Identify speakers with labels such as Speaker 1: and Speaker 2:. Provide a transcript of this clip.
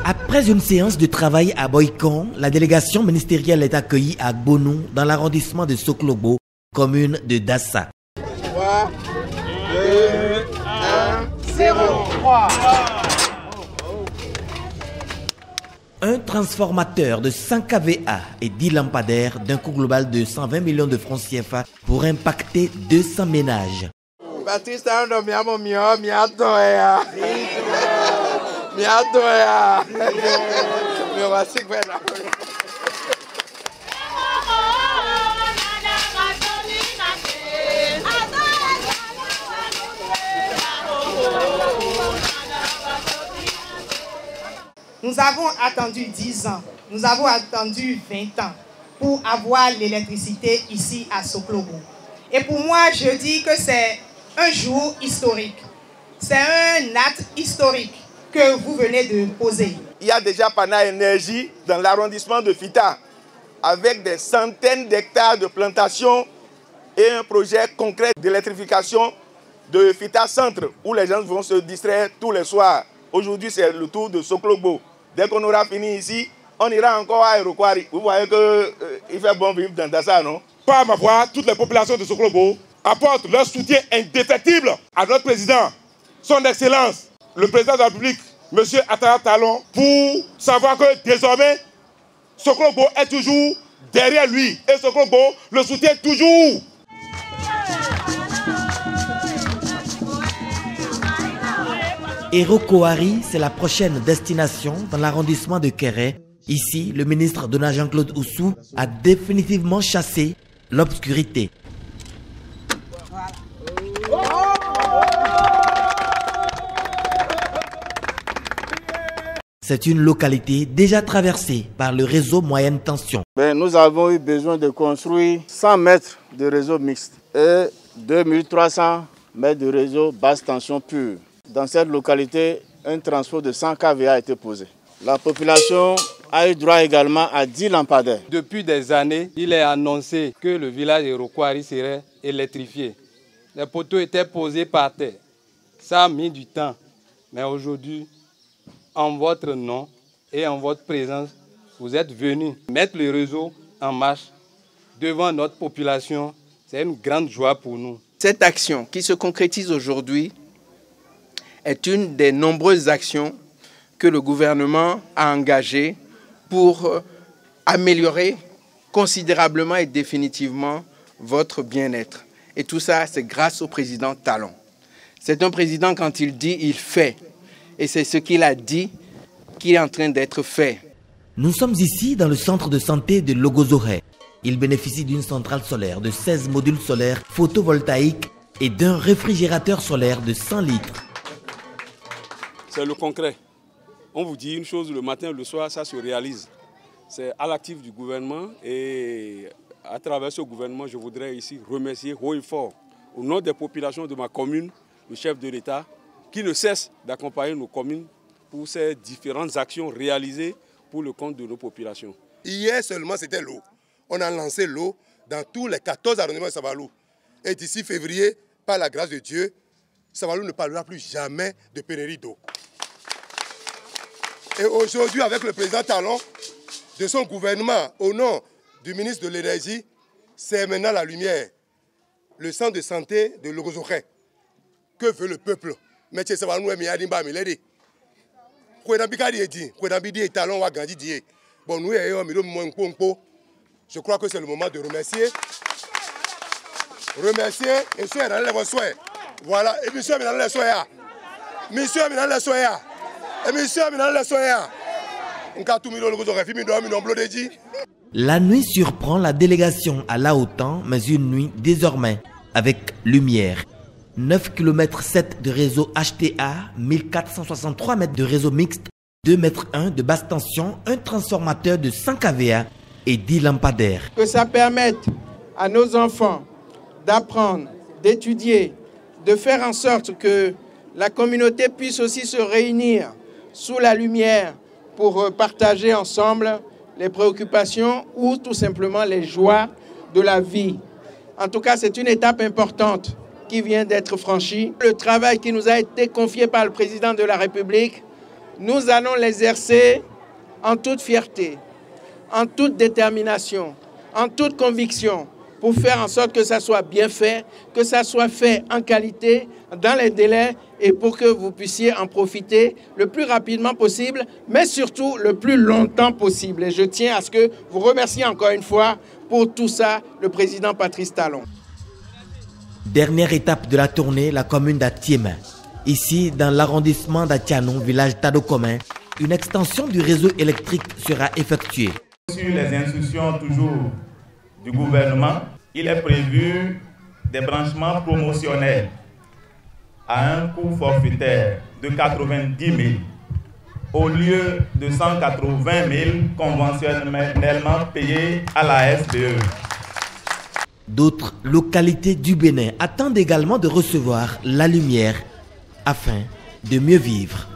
Speaker 1: Après une séance de travail à Boycon, la délégation ministérielle est accueillie à Bonou, dans l'arrondissement de Soklobo, commune de Dassa.
Speaker 2: 3, 2, 1, 0, 3.
Speaker 1: Un transformateur de 100 kVA et 10 lampadaires d'un coût global de 120 millions de francs CFA pour impacter 200 ménages.
Speaker 3: Nous avons attendu 10 ans, nous avons attendu 20 ans pour avoir l'électricité ici à Soklobo. Et pour moi, je dis que c'est un jour historique. C'est un acte historique que vous venez de poser.
Speaker 2: Il y a déjà Pana Énergie dans l'arrondissement de Fita, avec des centaines d'hectares de plantations et un projet concret d'électrification de Fita Centre, où les gens vont se distraire tous les soirs. Aujourd'hui, c'est le tour de Soklobo. Dès qu'on aura fini ici, on ira encore à Iroquois. Vous voyez qu'il fait bon vivre dans Dassa, non?
Speaker 4: Par ma voix, toutes les populations de Soklobo apportent leur soutien indéfectible à notre président, son Excellence, le président de la République, M. Attara Talon, pour savoir que désormais, Soklobo est toujours derrière lui. Et Soklobo le soutient toujours.
Speaker 1: Iroquois, c'est la prochaine destination dans l'arrondissement de Kéré. Ici, le ministre Dona Jean-Claude Oussou a définitivement chassé l'obscurité. C'est une localité déjà traversée par le réseau moyenne tension.
Speaker 5: Nous avons eu besoin de construire 100 mètres de réseau mixte et 2300 mètres de réseau basse tension pure. Dans cette localité, un transport de 100 kVA a été posé. La population a eu droit également à 10 lampadaires.
Speaker 6: Depuis des années, il est annoncé que le village Iroquois serait électrifié. Les poteaux étaient posés par terre. Ça a mis du temps. Mais aujourd'hui, en votre nom et en votre présence, vous êtes venus mettre le réseau en marche devant notre population. C'est une grande joie pour nous.
Speaker 7: Cette action qui se concrétise aujourd'hui est une des nombreuses actions que le gouvernement a engagées pour améliorer considérablement et définitivement votre bien-être. Et tout ça, c'est grâce au président Talon. C'est un président, quand il dit, il fait. Et c'est ce qu'il a dit qui est en train d'être fait.
Speaker 1: Nous sommes ici dans le centre de santé de Logozoré. Il bénéficie d'une centrale solaire de 16 modules solaires photovoltaïques et d'un réfrigérateur solaire de 100 litres.
Speaker 8: C'est le concret. On vous dit une chose le matin, le soir, ça se réalise. C'est à l'actif du gouvernement et à travers ce gouvernement, je voudrais ici remercier haut et fort, au nom des populations de ma commune, le chef de l'État, qui ne cesse d'accompagner nos communes pour ces différentes actions réalisées pour le compte de nos populations.
Speaker 9: Hier seulement, c'était l'eau. On a lancé l'eau dans tous les 14 arrondissements de Savalou. Et d'ici février, par la grâce de Dieu, Savalou ne parlera plus jamais de pénurie d'eau. Et aujourd'hui, avec le président Talon, de son gouvernement, au nom du ministre de l'Énergie, c'est maintenant la lumière. Le centre de santé de Logozoré. Que veut le peuple? Mais c'est Savalou et Miadimba Miledi. Bon, nous, je crois que c'est le moment de remercier. Remercier et souhaiter dans les soins. Voilà, et monsieur dans les soins. Monsieur dans les soins. Et monsieur dans les soins.
Speaker 1: La nuit surprend la délégation à Laotan, mais une nuit désormais avec lumière. 9 km 7 de réseau HTA, 1463 mètres de réseau mixte, 2 mètres 1 de basse tension, un transformateur de 100 kVA et 10 lampadaires.
Speaker 7: Que ça permette à nos enfants d'apprendre, d'étudier, de faire en sorte que la communauté puisse aussi se réunir sous la lumière pour partager ensemble les préoccupations ou tout simplement les joies de la vie. En tout cas, c'est une étape importante qui vient d'être franchie. Le travail qui nous a été confié par le président de la République nous allons l'exercer en toute fierté, en toute détermination, en toute conviction, pour faire en sorte que ça soit bien fait, que ça soit fait en qualité, dans les délais, et pour que vous puissiez en profiter le plus rapidement possible, mais surtout le plus longtemps possible. Et je tiens à ce que vous remerciez encore une fois pour tout ça le président Patrice Talon.
Speaker 1: Dernière étape de la tournée, la commune d'Atiéma. Ici, dans l'arrondissement d'Atianon, village Tadokomen, une extension du réseau électrique sera effectuée.
Speaker 10: Sur les instructions toujours du gouvernement, il est prévu des branchements promotionnels à un coût forfaitaire de 90 000 au lieu de 180 000 conventionnellement payés à la SDE.
Speaker 1: D'autres localités du Bénin attendent également de recevoir la lumière afin de mieux vivre.